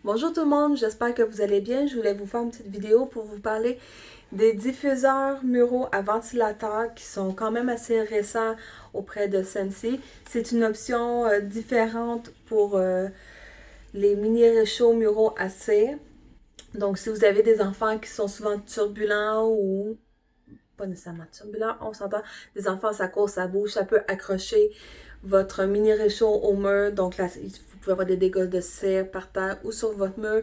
Bonjour tout le monde, j'espère que vous allez bien. Je voulais vous faire une petite vidéo pour vous parler des diffuseurs muraux à ventilateur qui sont quand même assez récents auprès de Scentsy. C'est une option différente pour les mini réchauds muraux à cire. Donc si vous avez des enfants qui sont souvent turbulents ou pas nécessairement turbulents, on s'entend, des enfants ça court, ça bouge, ça peut accrocher votre mini réchaud au mur. Donc là, vous pouvez avoir des dégâts de cire par terre ou sur votre mur.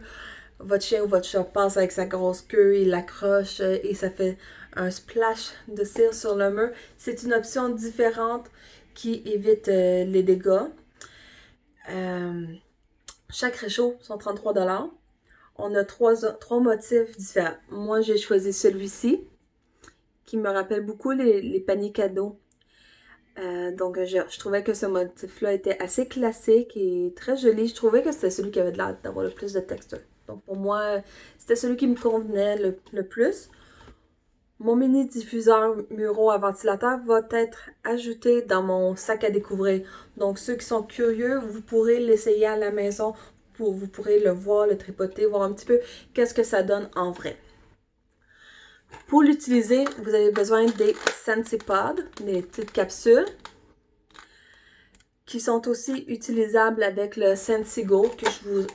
Votre chien ou votre chat passe avec sa grosse queue, il l'accroche et ça fait un splash de cire sur le mur. C'est une option différente qui évite les dégâts. Chaque réchaud sont 33$. On a trois motifs différents. Moi, j'ai choisi celui-ci qui me rappelle beaucoup les paniers cadeaux. Donc, je trouvais que ce motif-là était assez classique et très joli. Je trouvais que c'était celui qui avait l'air d'avoir le plus de texture. Donc, pour moi, c'était celui qui me convenait le plus. Mon mini diffuseur muraux à ventilateur va être ajouté dans mon sac à découvrir. Donc, ceux qui sont curieux, vous pourrez l'essayer à la maison. Vous pourrez le voir, le tripoter, voir un petit peu qu'est-ce que ça donne en vrai. Pour l'utiliser, vous avez besoin des Scentsy Pods, des petites capsules, qui sont aussi utilisables avec le Scentsy Go, que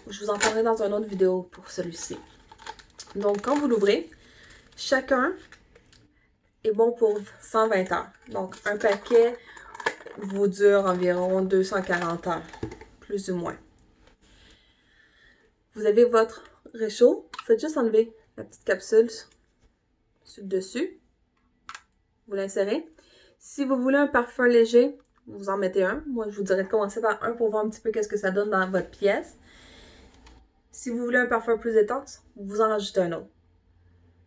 je vous en parlerai dans une autre vidéo pour celui-ci. Donc, quand vous l'ouvrez, chacun est bon pour 120 heures. Donc, un paquet vous dure environ 240 heures, plus ou moins. Vous avez votre réchaud. Vous faites juste enlever la petite capsule sur le dessus. Vous l'insérez. Si vous voulez un parfum léger, vous en mettez un. Moi, je vous dirais de commencer par un pour voir un petit peu qu'est-ce que ça donne dans votre pièce. Si vous voulez un parfum plus intense, vous en rajoutez un autre.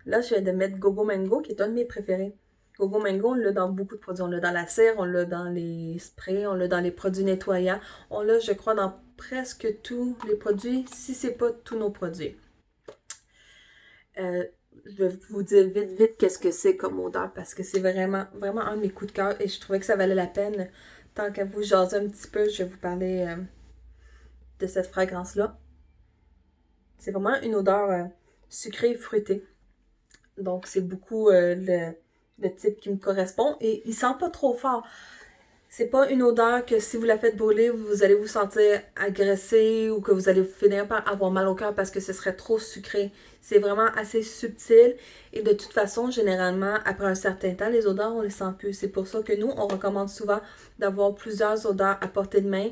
Là, je viens de mettre Gogo Mango, qui est un de mes préférés. Gogo Mango, on l'a dans beaucoup de produits. On l'a dans la cire, on l'a dans les sprays, on l'a dans les produits nettoyants. On l'a, je crois, dans presque tous les produits, si c'est pas tous nos produits. Je vais vous dire vite qu'est-ce que c'est comme odeur parce que c'est vraiment un de mes coups de cœur et je trouvais que ça valait la peine. Tant qu'à vous jaser un petit peu, je vais vous parler de cette fragrance-là. C'est vraiment une odeur sucrée et fruitée. Donc, c'est beaucoup le type qui me correspond et il sent pas trop fort. C'est pas une odeur que si vous la faites brûler, vous allez vous sentir agressé ou que vous allez finir par avoir mal au cœur parce que ce serait trop sucré. C'est vraiment assez subtil et de toute façon, généralement, après un certain temps, les odeurs, on les sent plus. C'est pour ça que nous, on recommande souvent d'avoir plusieurs odeurs à portée de main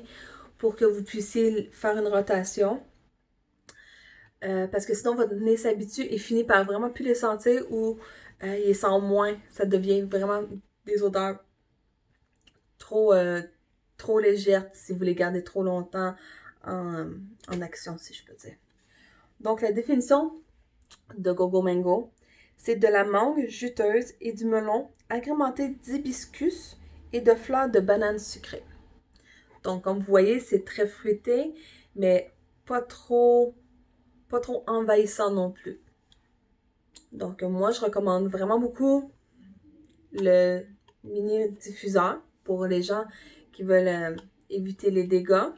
pour que vous puissiez faire une rotation. Parce que sinon, votre nez s'habitue et finit par vraiment plus les sentir ou il les sent moins. Ça devient vraiment des odeurs trop, trop légères si vous les gardez trop longtemps en action, si je peux dire. Donc, la définition de Gogo Mango, c'est de la mangue juteuse et du melon agrémenté d'hibiscus et de fleurs de banane sucrée. Donc, comme vous voyez, c'est très fruité, mais pas trop envahissant non plus. Donc, moi, je recommande vraiment beaucoup le mini diffuseur pour les gens qui veulent éviter les dégâts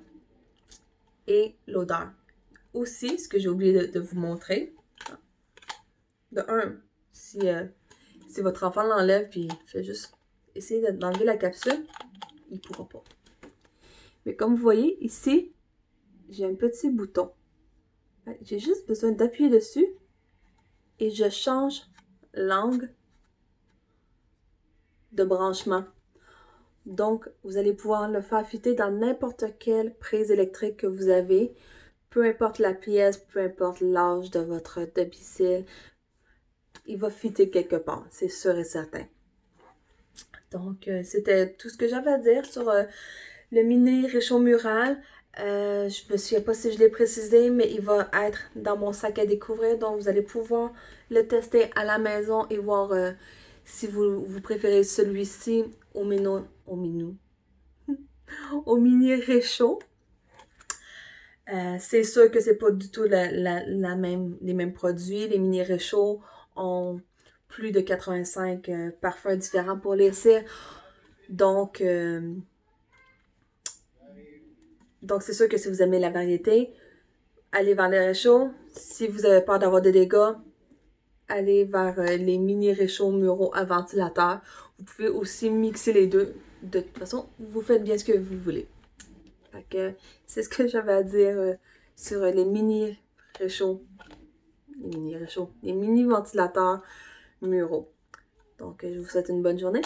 et l'odeur. Aussi, ce que j'ai oublié de vous montrer, de un, si votre enfant l'enlève puis fait juste essayer d'enlever la capsule, il ne pourra pas. Mais comme vous voyez, ici, j'ai un petit bouton. J'ai juste besoin d'appuyer dessus et je change l'angle de branchement. Donc, vous allez pouvoir le faire fitter dans n'importe quelle prise électrique que vous avez, peu importe la pièce, peu importe l'âge de votre domicile, il va fitter quelque part, c'est sûr et certain. Donc, c'était tout ce que j'avais à dire sur le mini réchaud mural. Je me souviens pas si je l'ai précisé, mais il va être dans mon sac à découvrir. Donc, vous allez pouvoir le tester à la maison et voir si vous préférez celui-ci au mini réchaud. C'est sûr que c'est pas du tout les mêmes produits. Les mini réchauds ont plus de 85 parfums différents pour les cires. Donc c'est sûr que si vous aimez la variété, allez vers les réchauds. Si vous avez peur d'avoir des dégâts, allez vers les mini réchauds muraux à ventilateur. Vous pouvez aussi mixer les deux. De toute façon, vous faites bien ce que vous voulez. Fait que c'est ce que j'avais à dire sur les mini réchauds. Les mini ventilateurs muraux. Donc, je vous souhaite une bonne journée.